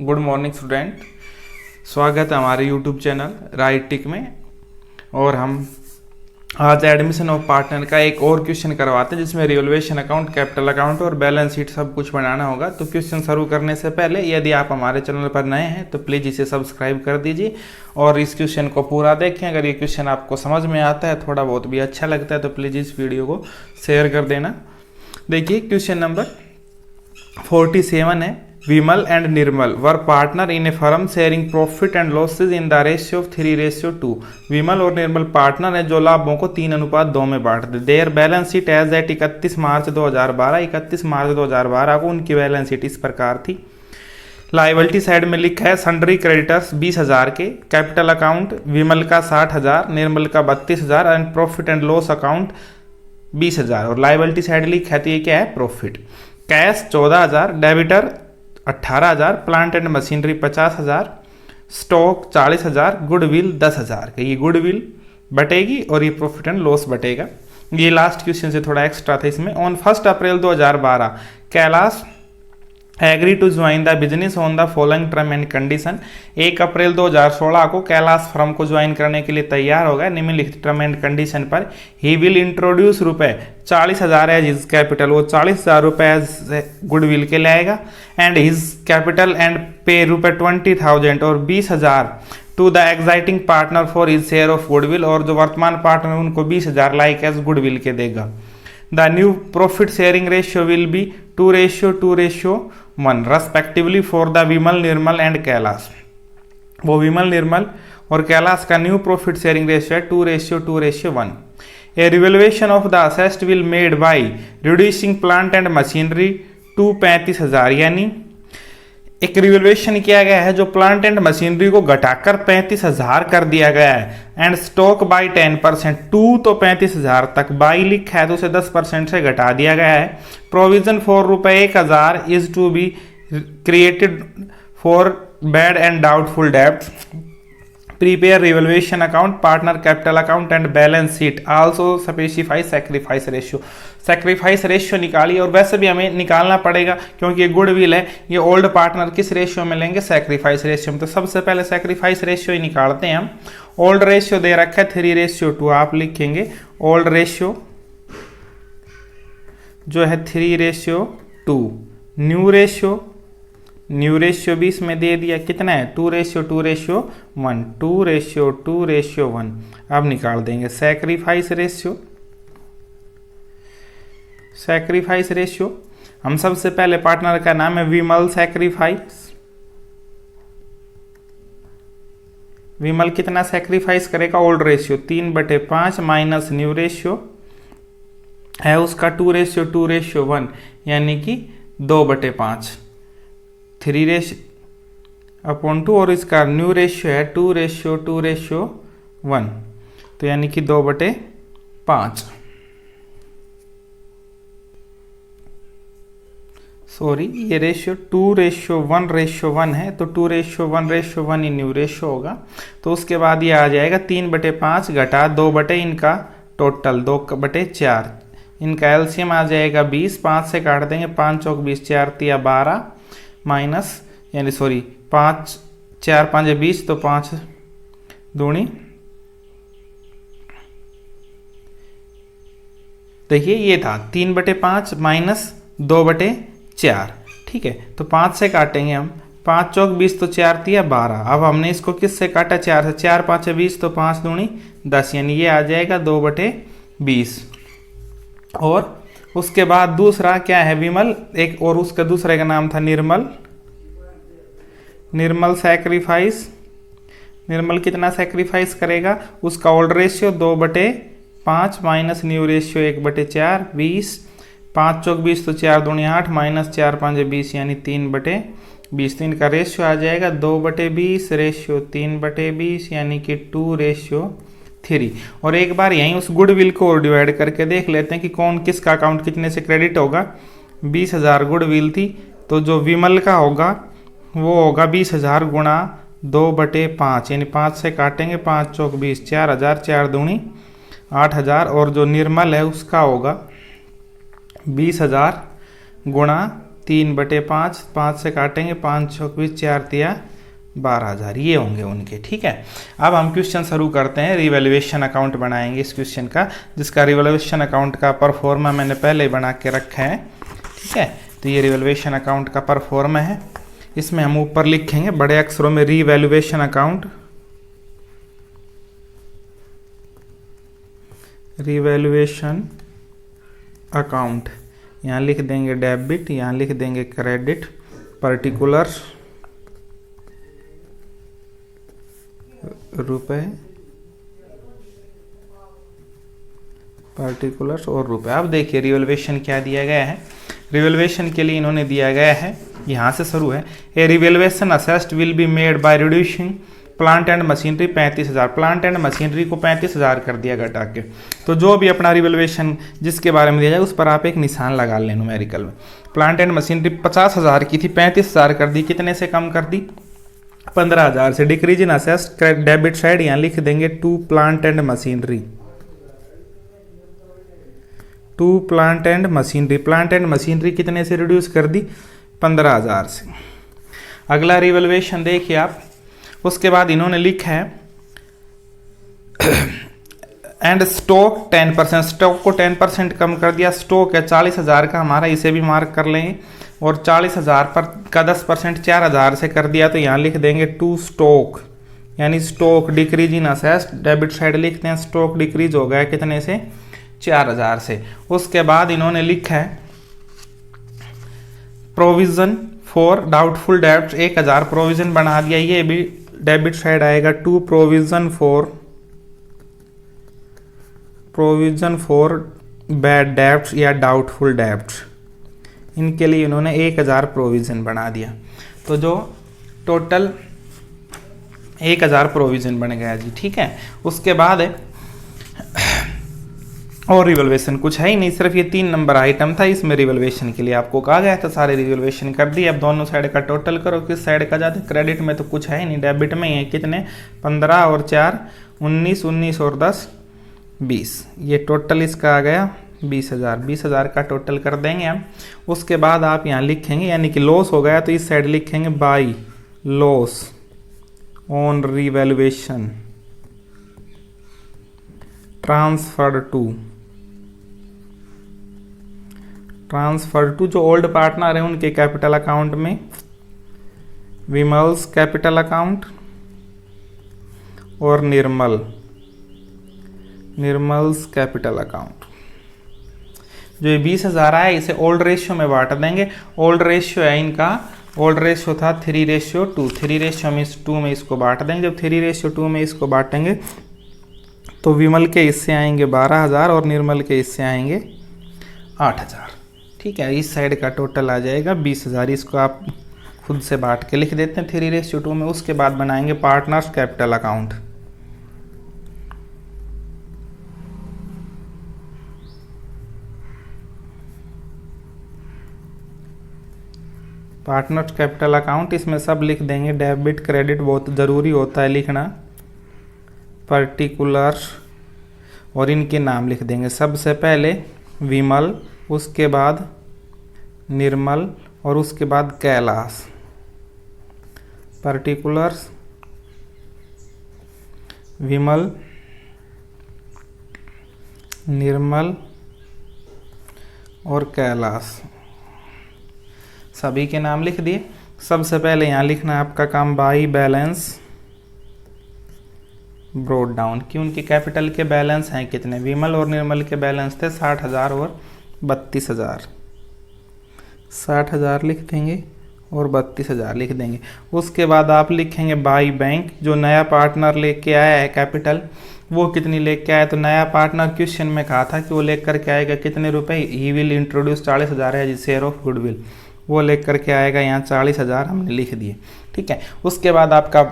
Good morning student. स्वागत है हमारे यूट्यूब चैनल राइट टिक में। और हम आज एडमिशन ऑफ पार्टनर का एक और क्वेश्चन करवाते हैं जिसमें रिवैल्यूएशन अकाउंट, कैपिटल अकाउंट और बैलेंस शीट सब कुछ बनाना होगा। तो क्वेश्चन शुरू करने से पहले यदि आप हमारे चैनल पर नए हैं तो प्लीज़ इसे सब्सक्राइब कर दीजिए और इस क्वेश्चन को पूरा देखें। अगर ये क्वेश्चन आपको समझ में आता है, थोड़ा बहुत भी अच्छा लगता है तो प्लीज़ इस वीडियो को शेयर कर देना। देखिए क्वेश्चन नंबर 47 है। Vimal and Nirmal were partner in a firm sharing profit and losses in the ratio of 3:2। Vimal और निर्मल पार्टनर है जो लाभों को 3:2 में बांटते। There balance sheet as at 31 मार्च 2012। 31 मार्च 2012 को उनकी बैलेंस शीट इस प्रकार थी। लाइबिलिटी साइड में लिखा है सन्ड्री क्रेडिटर्स 20,000 के, कैपिटल अकाउंट विमल का 60,000, निर्मल का 32,000 and profit and loss account 20,000। और लाइबिलिटी साइड लिखा है तो ये क्या है, profit. Cash 14,000, debtor 18,000, plant and machinery 50,000, stock 40,000, goodwill 10,000 का। ये गुडविल बटेगी और ये प्रॉफिट एंड लॉस बटेगा। ये लास्ट क्वेश्चन से थोड़ा एक्स्ट्रा था इसमें। On 1 April 2012 Kailash agree to join the business on the following term and condition. 1 अप्रैल 2016 को कैलाश फर्म को ज्वाइन करने के लिए तैयार हो गया निम्नलिखित टर्म एंड कंडीशन पर। ही विल इंट्रोड्यूस रुपए 40,000 एज हिज कैपिटल, वो 40,000 रुपए एज गुडविल के लाएगा। एंड हिज कैपिटल एंड पे रुपए 20,000 और 20,000 to the exciting partner for his share of goodwill, और जो वर्तमान पार्टनर उनको 20,000 लाइक एज गुडविल के देगा। The new profit sharing ratio will be 2:2:1 respectively for the Vimal, Nirmal and Kailash. वो विमल, निर्मल और कैलाश का न्यू प्रॉफिट शेयरिंग रेशियो है 2:2:1। A revaluation of the assets will made by reducing plant and machinery to 35,000, यानी एक revaluation किया गया है जो प्लांट एंड मशीनरी को घटाकर 35,000 कर दिया गया है। एंड स्टॉक बाय 10%, टू तो 35,000 तक, बाई लिखा है तो उसे 10% से घटा दिया गया है। Provision for rupees 1,000 is to be created for bad and doubtful debts. Prepare revaluation account, partner capital account and balance sheet. Also specify sacrifice ratio. Sacrifice ratio निकाली, और वैसे भी हमें निकालना पड़ेगा क्योंकि ये गुडविल है। ये ओल्ड पार्टनर किस रेशियो में लेंगे, सैक्रिफाइस रेशियो में। तो सबसे पहले सैक्रिफाइस रेशियो ही निकालते हैं हम। ओल्ड रेशियो दे रखा है 3:2, आप लिखेंगे ओल्ड रेशियो जो है 3:2। न्यू रेशियो भी इसमें दे दिया, कितना है 2:2:1, 2:2:1। अब निकाल देंगे सैक्रिफाइस रेशियो। हम सबसे पहले पार्टनर का नाम है विमल सैक्रिफाइस। विमल कितना सैक्रिफाइस करेगा, old ratio 3/5 minus new ratio है उसका 2:2:1 यानी कि 2/5, 3:2 और इसका न्यू रेशियो है 2:2:1 तो यानी कि 2/5। सॉरी, ये रेशियो 2:1:1 है तो 2:1:1 ही न्यू रेशियो होगा। तो उसके बाद ये आ जाएगा 3/5 घटा 2 इनका टोटल 2/4, इनका एलसीएम आ जाएगा 20। 5 से काट देंगे, 5 चौक 20, 4 तिया 12 माइनस यानी सॉरी 5 4 5 20 तो 5 दूनी, देखिए ये था 3/5 माइनस 2/4, ठीक है। तो 5 से काटेंगे हम, 5 चौक 20 तो 4 तिया 12। अब हमने इसको किस से काटा, 4 से, 4 5 20 तो 5 दूनी 10, यानी ये आ जाएगा 2/20। और उसके बाद दूसरा क्या है विमल, एक और उसका दूसरे का नाम था निर्मल सैक्रिफाइस। निर्मल कितना सैक्रिफाइस करेगा, उसका old ratio 2/5 minus new ratio 1/4, 20। 5 चौक 20 तो 4 दूनी 8 माइनस 4 5 20 यानी 3/20। तो इनका रेशियो आ जाएगा 2/20 रेशियो 3/20 यानी कि 2:3। और एक बार यहीं उस गुडविल को डिवाइड करके देख लेते हैं कि कौन किसका अकाउंट कितने से क्रेडिट होगा। 20,000 गुडविल थी तो जो विमल का होगा वो होगा 20,000 गुणा 2/5 यानी 5 से काटेंगे, 5 चौक 20, 4,000, 4 दूनी 8,000। और जो निर्मल है उसका होगा 20,000 गुणा 3/5, 5 से काटेंगे, 5 चौक 20, 4 तिया 12,000, ये होंगे उनके। ठीक है, अब हम क्वेश्चन शुरू करते हैं। रिवैल्यूएशन अकाउंट बनाएंगे इस क्वेश्चन का, जिसका रिवैल्यूएशन अकाउंट का परफॉर्मा मैंने पहले बना के रखा है। ठीक है, तो ये रिवैल्यूएशन अकाउंट का परफॉर्मा है। इसमें हम ऊपर लिखेंगे बड़े अक्षरों में रिवैल्यूएशन अकाउंट, रिवैल्यूएशन अकाउंट। यहाँ लिख देंगे डेबिट, यहाँ लिख देंगे क्रेडिट, पर्टिकुलर रुपए, पार्टिकुलर्स और रुपए। अब देखिए रिवैल्यूएशन क्या दिया गया है। रिवैल्यूएशन के लिए इन्होंने दिया गया है, यहाँ से शुरू है, a revaluation assessed will be made by reducing plant and machinery 35,000। Plant and machinery को 35,000 कर दिया घटा के। तो जो भी अपना रिवैल्यूएशन जिसके बारे में दिया जाए उस पर आप एक निशान लगा लें न्यूमेरिकल में। प्लांट एंड मशीनरी 50,000 की थी, 35,000 कर दी, कितने से कम कर दी? 15,000 से। Decrease in assessed debit side यहाँ लिख देंगे to plant and machinery, to plant and machinery. Plant and machinery कितने से रिड्यूस कर दी? 15,000 से। अगला रिवैल्यूएशन देखिए आप, उसके बाद इन्होंने लिखा है एंड स्टॉक 10%, स्टॉक को 10% कम कर दिया। स्टॉक है 40,000 का हमारा, इसे भी मार्क कर लेंगे, और 40,000 पर का 10% 4,000 से कर दिया, तो यहाँ लिख देंगे टू स्टॉक, यानी stock decrease in assessed debit side लिखते हैं, स्टॉक डिक्रीज हो गया कितने से? 4,000 से। उसके बाद इन्होंने लिखा है provision for doubtful debts, 1,000 provision बना दिया, ये भी डेबिट साइड आएगा। To provision for bad debts या डाउटफुल डेब्ट्स, इनके लिए इन्होंने 1,000 प्रोविजन बना दिया। तो जो टोटल 1,000 प्रोविजन बन गया जी। ठीक है, उसके बाद है और रिवैल्यूएशन कुछ है ही नहीं, सिर्फ ये 3 नंबर आइटम था, इसमें रिवैल्यूएशन के लिए आपको कहा गया था, सारे रिवैल्यूएशन कर दिए। अब दोनों साइड का टोटल करो, किस साइड का जाते? क्रेडिट में तो कुछ है ही नहीं, डेबिट में ही है। कितने? 15 और 4 19, 19 और 10 20, ये टोटल इसका आ गया 20,000। 20,000 का टोटल कर देंगे हम। उसके बाद आप यहाँ लिखेंगे, यानी कि लॉस हो गया तो इस साइड लिखेंगे by loss on revaluation transfer to जो ओल्ड पार्टनर है उनके कैपिटल अकाउंट में, विमल्स कैपिटल अकाउंट और निर्मल्स कैपिटल अकाउंट। जो ये 20,000 है इसे ओल्ड रेशियो में बांट देंगे। ओल्ड रेशियो है इनका, ओल्ड रेशियो था 3:2, 3:2 में इसको बांट देंगे। जब 3:2 में इसको बांटेंगे तो विमल के हिस्से आएंगे 12,000 और निर्मल के हिस्से आएंगे 8,000। ठीक है, इस साइड का टोटल आ जाएगा 20,000। इसको आप खुद से बांट के लिख देते हैं 3:2 में। उसके बाद बनाएंगे partners capital account. Partners capital account, इसमें सब लिख देंगे, डेबिट क्रेडिट बहुत ज़रूरी होता है लिखना, पर्टिकुलर्स, और इनके नाम लिख देंगे। सबसे पहले विमल, उसके बाद निर्मल और उसके बाद कैलाश। पर्टिकुलर्स विमल, निर्मल और कैलाश, सभी के नाम लिख दिए। सबसे पहले यहाँ लिखना है आपका काम बाई बैलेंस ब्रोड डाउन, कि उनके कैपिटल के बैलेंस हैं कितने। विमल और निर्मल के बैलेंस थे 60,000 और 32,000। 60,000 लिख देंगे और 32,000 लिख देंगे। उसके बाद आप लिखेंगे बाई बैंक, जो नया पार्टनर लेके आया है कैपिटल वो कितनी लेके आया। तो नया पार्टनर क्वेश्चन में कहा था कि वो लेकर के आएगा कितने रुपए, ही विल इंट्रोड्यूस 40,000 है जी शेयर ऑफ गुडविल, वो लेकर के आएगा। यहाँ 40,000 हमने लिख दिए। ठीक है, उसके बाद आपका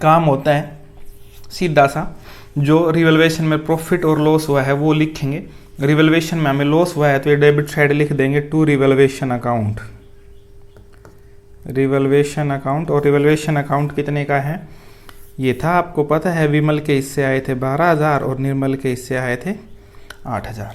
काम होता है सीधा सा, जो रिवैल्यूएशन में प्रॉफिट और लॉस हुआ है वो लिखेंगे। रिवैल्यूएशन में हमें लॉस हुआ है तो ये डेबिट साइड लिख देंगे to revaluation account, revaluation account. और रिवैल्यूएशन अकाउंट कितने का है ये था आपको पता है, विमल के हिस्से आए थे 12,000 और निर्मल के हिस्से आए थे 8,000।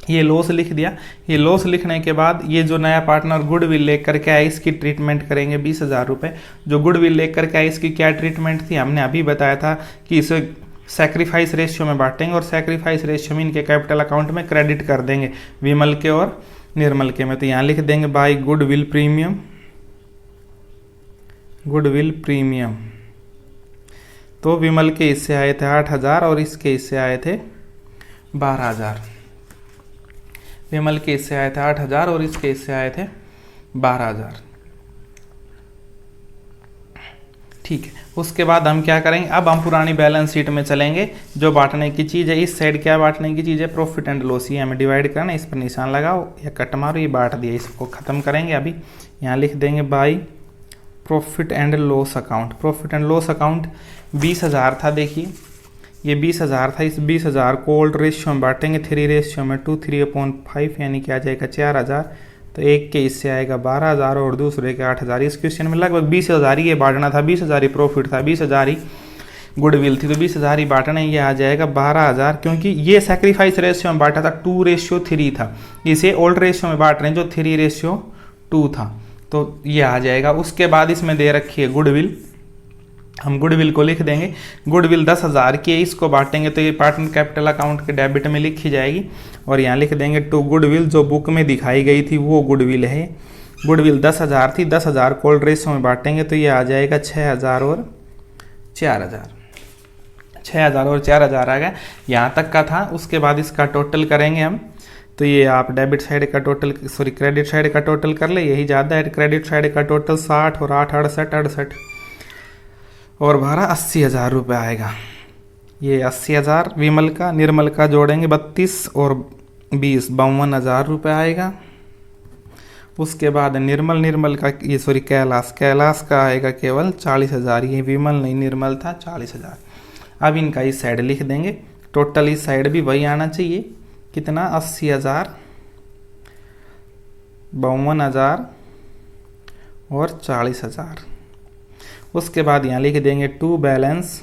ये लॉस लिख दिया। ये लॉस लिखने के बाद ये जो नया पार्टनर गुडविल लेकर के आया इसकी ट्रीटमेंट करेंगे 20,000 रुपये। जो गुडविल लेकर के आया इसकी क्या ट्रीटमेंट थी, हमने अभी बताया था कि इसे सैक्रिफाइस रेशियो में बांटेंगे और सैक्रिफाइस रेशियो में इनके कैपिटल अकाउंट में क्रेडिट कर देंगे, विमल के और निर्मल के में। तो यहाँ लिख देंगे by goodwill premium, goodwill premium. तो विमल के हिस्से आए थे 8,000 और इसके हिस्से आए थे 12,000। विमल के हिस्से आए थे 8,000 और इसके हिस्से आए थे 12,000। ठीक है, उसके बाद हम क्या करेंगे, अब हम पुरानी बैलेंस शीट में चलेंगे। जो बांटने की चीज़ है इस साइड, क्या बांटने की चीज़ है, प्रॉफिट एंड लॉस। ये हमें डिवाइड करना, इस पर निशान लगाओ या कट मारो, ये बांट दिया। इसको ख़त्म करेंगे अभी। यहाँ लिख देंगे by profit and loss account. Profit and loss account 20,000 था, देखिए ये 20,000 था। इस 20,000 को ओल्ड रेशियो में बांटेंगे, 3 रेशियो में 2, 3/5 यानी कि आ जाएगा 4,000। तो एक के इससे आएगा 12,000 और दूसरे के 8,000। इस क्वेश्चन में लगभग 20,000 ही ये बांटना था, 20,000 ही प्रॉफिट था, 20,000 ही गुडविल थी, तो 20,000 ही बांटना, ये आ जाएगा 12,000। क्योंकि ये सैक्रिफाइस रेशियो में बांटा था, 2:3 था। इसे ओल्ड रेशियो में बांट रहे हैं जो 3:2 था, तो ये आ जाएगा। उसके बाद इसमें दे रखी है गुडविल, हम गुडविल को लिख देंगे। गुडविल 10,000 की है, इसको बांटेंगे तो ये पार्टनर कैपिटल अकाउंट के डेबिट में लिखी जाएगी। और यहाँ लिख देंगे टू गुडविल, जो बुक में दिखाई गई थी वो गुडविल है। गुडविल 10,000 थी, 10,000 को ओल्ड रेशियो में बांटेंगे तो ये आ जाएगा 6,000 और 4,000। 6,000 और 4,000 आ गया, यहाँ तक का था। उसके बाद इसका टोटल करेंगे हम, तो ये आप डेबिट साइड का टोटल, सॉरी क्रेडिट साइड का टोटल कर ले, यही ज़्यादा है। क्रेडिट साइड का टोटल 60 और 8 68 और 12 80,000 रुपये आएगा। ये 80,000 विमल का, निर्मल का जोड़ेंगे 32 और 20 52,000 रुपये आएगा। उसके बाद निर्मल का, ये सॉरी कैलाश का आएगा केवल 40,000। ये विमल नहीं निर्मल था, 40,000। अब इनका इस साइड लिख देंगे, टोटल इस साइड भी वही आना चाहिए। कितना, 80,000 52,000 और 40,000। उसके बाद यहाँ लिख देंगे to balance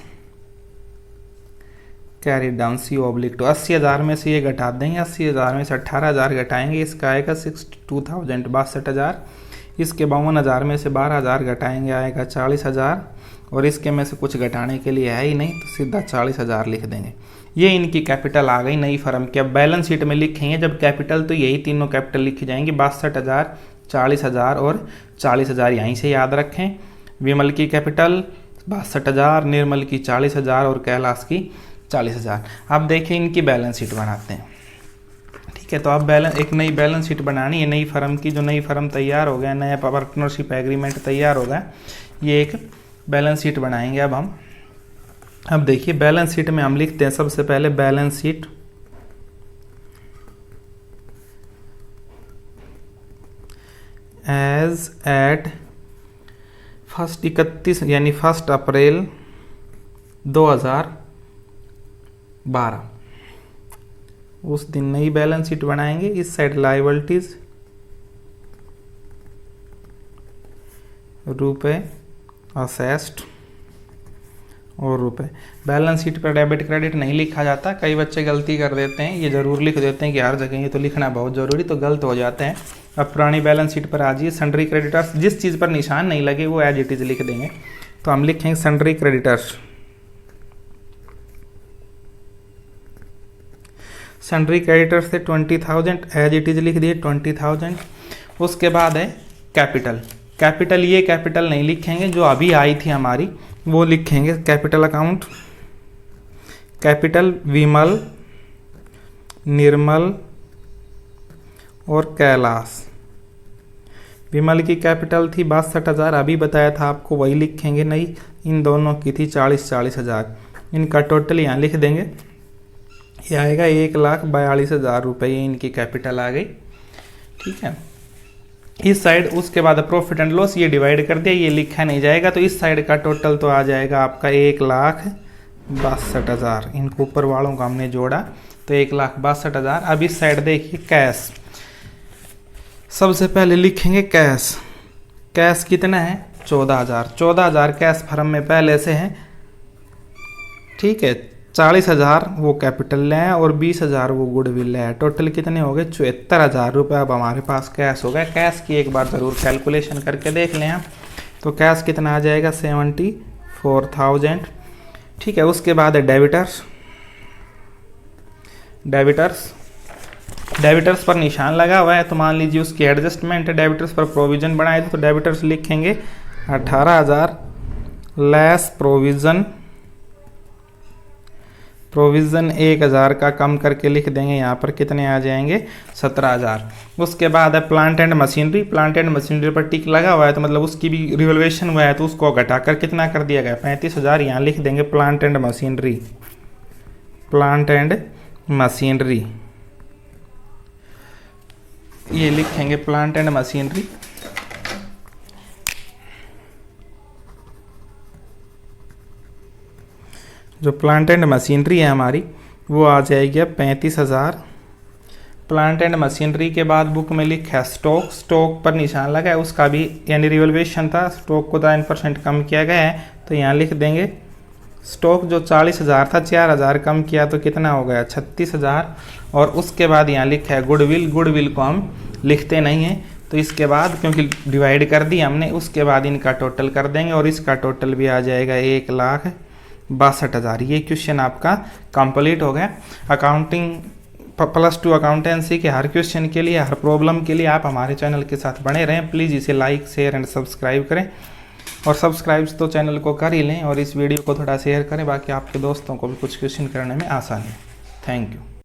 carry down C/2। 80,000 में से ये घटा देंगे, 80,000 में से 18,000 घटाएंगे, इसका आएगा 62,000 62,000। इसके 52,000 में से 12,000 घटाएंगे, आएगा 40,000। और इसके में से कुछ घटाने के लिए है ही नहीं, तो सीधा 40,000 लिख देंगे। ये इनकी कैपिटल आ गई नई फर्म की। अब बैलेंस शीट में लिखेंगे जब कैपिटल, तो यही तीनों कैपिटल लिखी जाएंगी, 62,000 40,000 और 40,000। यहीं से याद रखें, विमल की कैपिटल 62,000, निर्मल की 40,000 और कैलाश की 40,000। अब देखें इनकी बैलेंस शीट बनाते हैं। ठीक है, तो अब एक नई बैलेंस शीट बनानी है नई फर्म की। जो नई फर्म तैयार हो गया, नया पार्टनरशिप एग्रीमेंट तैयार हो गया, ये एक बैलेंस शीट बनाएंगे अब हम। अब देखिए बैलेंस शीट में हम लिखते हैं सबसे पहले बैलेंस शीट एज एट 31 यानी 1 अप्रैल 2012। उस दिन नई बैलेंस शीट बनाएंगे। इस साइड लायबिलिटीज रुपए, असेस्ट और रुपए। बैलेंस शीट पर डेबिट क्रेडिट नहीं लिखा जाता, कई बच्चे गलती कर देते हैं, ये ज़रूर लिख देते हैं कि हर जगह ये तो लिखना बहुत ज़रूरी, तो गलत हो जाते हैं। अब पुरानी बैलेंस शीट पर आ जाइए। सन्ड्री क्रेडिटर्स, जिस चीज़ पर निशान नहीं लगे वो एज इट इज़ लिख देंगे। तो हम लिखेंगे सन्ड्री क्रेडिटर्स। सन्ड्री क्रेडिटर्स से 20,000 एज इट इज़ लिख दिए 20,000। उसके बाद है कैपिटल। कैपिटल, ये कैपिटल नहीं लिखेंगे, जो अभी आई थी हमारी वो लिखेंगे। कैपिटल अकाउंट, कैपिटल विमल, निर्मल और कैलाश। विमल की कैपिटल थी 62,000, अभी बताया था आपको, वही लिखेंगे। नहीं, इन दोनों की थी 40,000। इनका टोटल यहाँ लिख देंगे, ये आएगा 1,42,000 रुपये। ये इनकी कैपिटल आ गई। ठीक है, इस साइड उसके बाद प्रॉफिट एंड लॉस, ये डिवाइड कर दिया, ये लिखा नहीं जाएगा। तो इस साइड का टोटल तो आ जाएगा आपका 1,62,000। इनको ऊपर वालों को हमने जोड़ा तो 1,62,000। अब इस साइड देखिए कैश। सबसे पहले लिखेंगे कैश। कैश कितना है, 14,000। 14,000 कैश फर्म में पहले से है। ठीक है, 40,000 वो कैपिटल ले आए और 20,000 वो गुडविल ले आए। टोटल कितने हो गए? 74,000 रुपये अब हमारे पास कैश हो गया। कैश की एक बार ज़रूर कैलकुलेशन करके देख लें आप। तो कैश कितना आ जाएगा? 74,000। ठीक है, उसके बाद है डेबिटर्स। डेबिटर्स पर निशान लगा हुआ है तो मान लीजिए उसकी एडजस्टमेंट है। डेबिटर्स पर प्रोविज़न बनाए थे तो डेबिटर्स लिखेंगे 18,000 लेस प्रोविज़न 1,000 का कम करके लिख देंगे। यहाँ पर कितने आ जाएंगे? 17,000। उसके बाद है plant and machinery. Plant and machinery पर टिक लगा हुआ है तो मतलब उसकी भी रिवोल्यूशन हुआ है तो उसको घटाकर कितना कर दिया गया? 35,000। यहाँ लिख देंगे प्लांट एंड मशीनरी। ये लिखेंगे प्लांट एंड मशीनरी। जो प्लांट एंड मशीनरी है हमारी वो आ जाएगी 35,000। प्लांट एंड मशीनरी के बाद बुक में लिखा है स्टॉक पर निशान लगा है, उसका भी यानी रिवोल्यूशन था, स्टॉक को 9% कम किया गया है तो यहाँ लिख देंगे स्टॉक जो 40,000 था 4,000 कम किया तो कितना हो गया? 36,000। और उसके बाद यहाँ लिखा है गुडविल को हम लिखते नहीं हैं तो इसके बाद क्योंकि डिवाइड कर दी हमने, उसके बाद इनका टोटल कर देंगे और इसका टोटल भी आ जाएगा 1,62,000। ये क्वेश्चन आपका कंप्लीट हो गया। अकाउंटिंग +2 अकाउंटेंसी के हर क्वेश्चन के लिए, हर प्रॉब्लम के लिए आप हमारे चैनल के साथ बने रहें। प्लीज़ इसे लाइक, शेयर एंड सब्सक्राइब करें और सब्सक्राइब तो चैनल को कर ही लें और इस वीडियो को थोड़ा शेयर करें, बाकी आपके दोस्तों को भी कुछ क्वेश्चन करने में आसानी। Thank you.